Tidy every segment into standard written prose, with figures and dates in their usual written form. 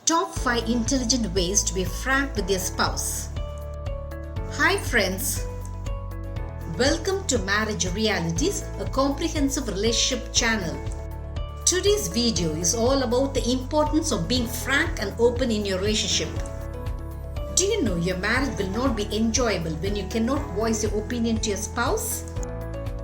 Top 5 intelligent ways to be frank with your spouse. Hi friends, welcome to Marriage Realities, a comprehensive relationship channel. Today's video is all about the importance of being frank and open in your relationship. Do you know your marriage will not be enjoyable when you cannot voice your opinion to your spouse?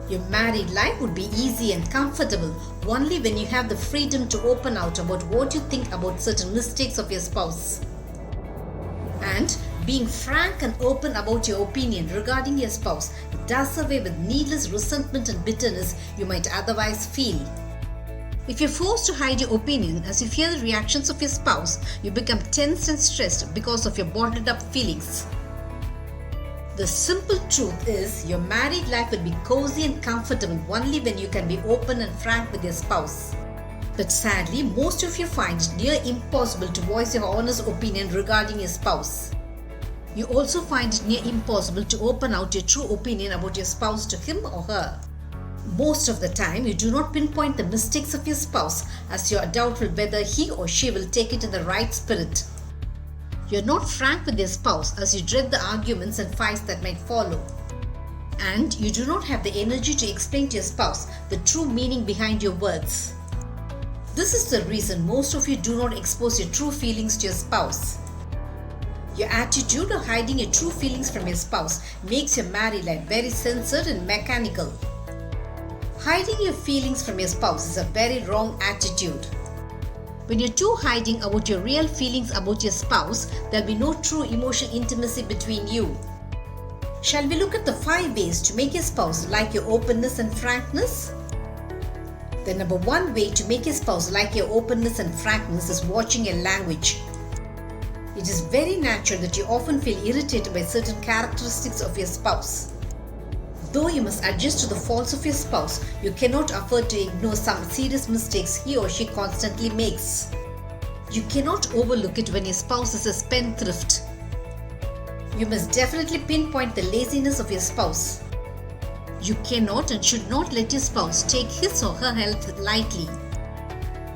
Your married life would be easy and comfortable only when you have the freedom to open out about what you think about certain mistakes of your spouse. And being frank and open about your opinion regarding your spouse does away with needless resentment and bitterness you might otherwise feel. If you're forced to hide your opinion as you fear the reactions of your spouse, you become tense and stressed because of your bottled up feelings. The simple truth is your married life will be cozy and comfortable only when you can be open and frank with your spouse. But sadly, most of you find it near impossible to voice your honest opinion regarding your spouse. You also find it near impossible to open out your true opinion about your spouse to him or her. Most of the time, you do not pinpoint the mistakes of your spouse as you are doubtful whether he or she will take it in the right spirit. You're not frank with your spouse as you dread the arguments and fights that might follow. And you do not have the energy to explain to your spouse the true meaning behind your words. This is the reason most of you do not expose your true feelings to your spouse. Your attitude of hiding your true feelings from your spouse makes your married life very censored and mechanical. Hiding your feelings from your spouse is a very wrong attitude. When you're too hiding about your real feelings about your spouse, there'll be no true emotional intimacy between you. Shall we look at the 5 ways to make your spouse like your openness and frankness? The number 1 way to make your spouse like your openness and frankness is watching your language. It is very natural that you often feel irritated by certain characteristics of your spouse. Though you must adjust to the faults of your spouse, you cannot afford to ignore some serious mistakes he or she constantly makes. You cannot overlook it when your spouse is a spendthrift. You must definitely pinpoint the laziness of your spouse. You cannot and should not let your spouse take his or her health lightly.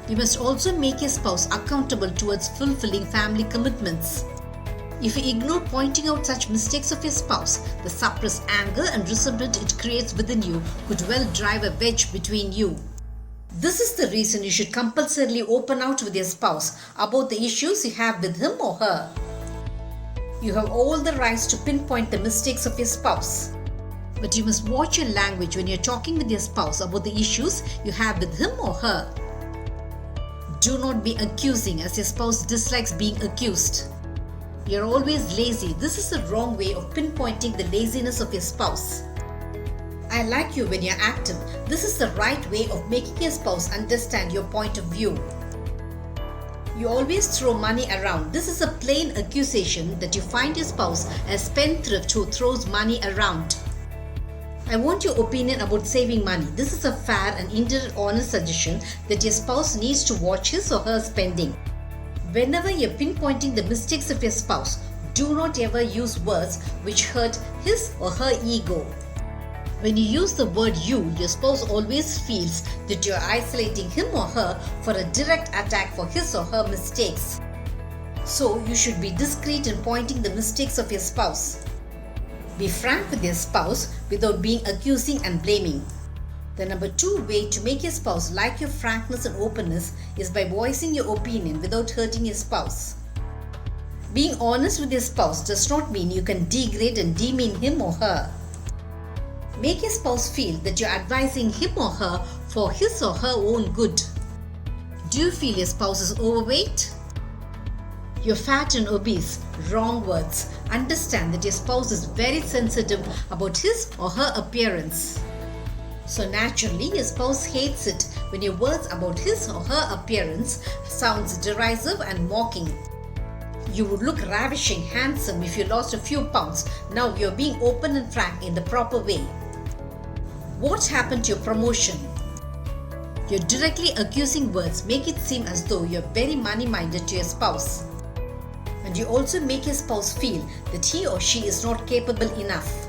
You must also make your spouse accountable towards fulfilling family commitments. If you ignore pointing out such mistakes of your spouse, the suppressed anger and resentment it creates within you could well drive a wedge between you. This is the reason you should compulsorily open out with your spouse about the issues you have with him or her. You have all the rights to pinpoint the mistakes of your spouse. But you must watch your language when you're talking with your spouse about the issues you have with him or her. Do not be accusing as your spouse dislikes being accused. You're always lazy. This is the wrong way of pinpointing the laziness of your spouse. I like you when you're active. This is the right way of making your spouse understand your point of view. You always throw money around. This is a plain accusation that you find your spouse a spendthrift who throws money around. I want your opinion about saving money. This is a fair and indirect honest suggestion that your spouse needs to watch his or her spending. Whenever you're pinpointing the mistakes of your spouse, do not ever use words which hurt his or her ego. When you use the word you, your spouse always feels that you're isolating him or her for a direct attack for his or her mistakes. So you should be discreet in pointing the mistakes of your spouse. Be frank with your spouse without being accusing and blaming. The number 2 way to make your spouse like your frankness and openness is by voicing your opinion without hurting your spouse. Being honest with your spouse does not mean you can degrade and demean him or her. Make your spouse feel that you're advising him or her for his or her own good. Do you feel your spouse is overweight? You're fat and obese. Wrong words. Understand that your spouse is very sensitive about his or her appearance. So naturally, your spouse hates it when your words about his or her appearance sounds derisive and mocking. You would look ravishing, handsome if you lost a few pounds. Now you're being open and frank in the proper way. What happened to your promotion? Your directly accusing words make it seem as though you're very money-minded to your spouse. And you also make your spouse feel that he or she is not capable enough.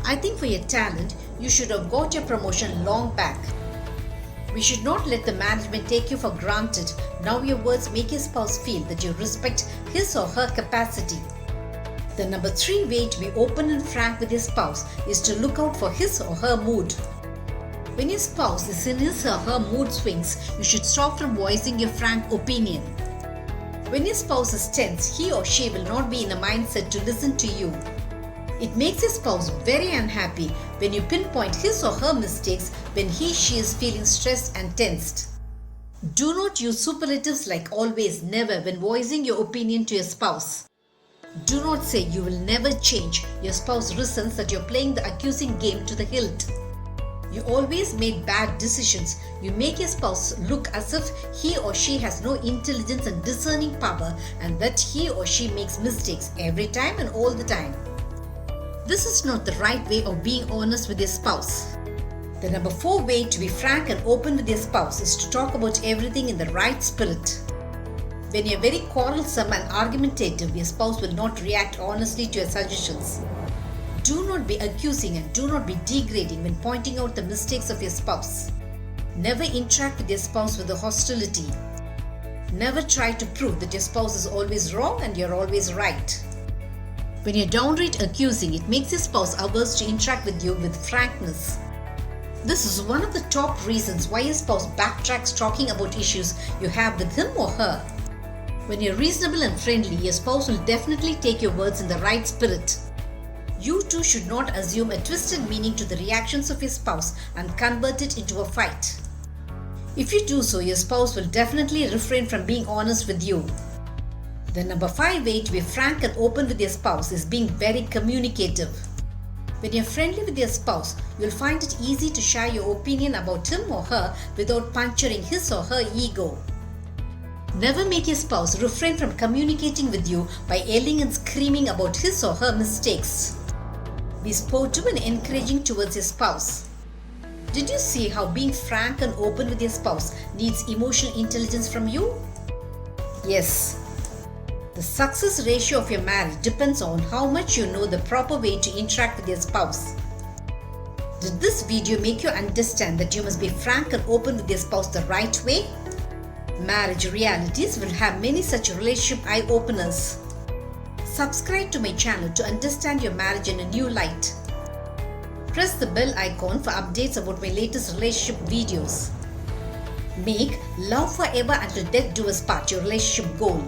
I think for your talent, you should have got your promotion long back. We should not let the management take you for granted. Now your words make your spouse feel that you respect his or her capacity. The number 3 way to be open and frank with your spouse is to look out for his or her mood. When your spouse is in his or her mood swings, you should stop from voicing your frank opinion. When your spouse is tense, he or she will not be in a mindset to listen to you. It makes your spouse very unhappy when you pinpoint his or her mistakes when she is feeling stressed and tensed. Do not use superlatives like always, never when voicing your opinion to your spouse. Do not say you will never change. Your spouse resents that you're playing the accusing game to the hilt. You always made bad decisions. You make your spouse look as if he or she has no intelligence and discerning power and that he or she makes mistakes every time and all the time. This is not the right way of being honest with your spouse. The number 4 way to be frank and open with your spouse is to talk about everything in the right spirit. When you're very quarrelsome and argumentative, your spouse will not react honestly to your suggestions. Do not be accusing and do not be degrading when pointing out the mistakes of your spouse. Never interact with your spouse with hostility. Never try to prove that your spouse is always wrong and you're always right. When you're downright accusing, it makes your spouse averse to interact with you with frankness. This is one of the top reasons why your spouse backtracks talking about issues you have with him or her. When you're reasonable and friendly, your spouse will definitely take your words in the right spirit. You too should not assume a twisted meaning to the reactions of your spouse and convert it into a fight. If you do so, your spouse will definitely refrain from being honest with you. The number 5 way to be frank and open with your spouse is being very communicative. When you're friendly with your spouse, you'll find it easy to share your opinion about him or her without puncturing his or her ego. Never make your spouse refrain from communicating with you by yelling and screaming about his or her mistakes. Be sportive and encouraging towards your spouse. Did you see how being frank and open with your spouse needs emotional intelligence from you? Yes. The success ratio of your marriage depends on how much you know the proper way to interact with your spouse. Did this video make you understand that you must be frank and open with your spouse the right way? Marriage Realities will have many such relationship eye-openers. Subscribe to my channel to understand your marriage in a new light. Press the bell icon for updates about my latest relationship videos. Make love forever until death do us part your relationship goal.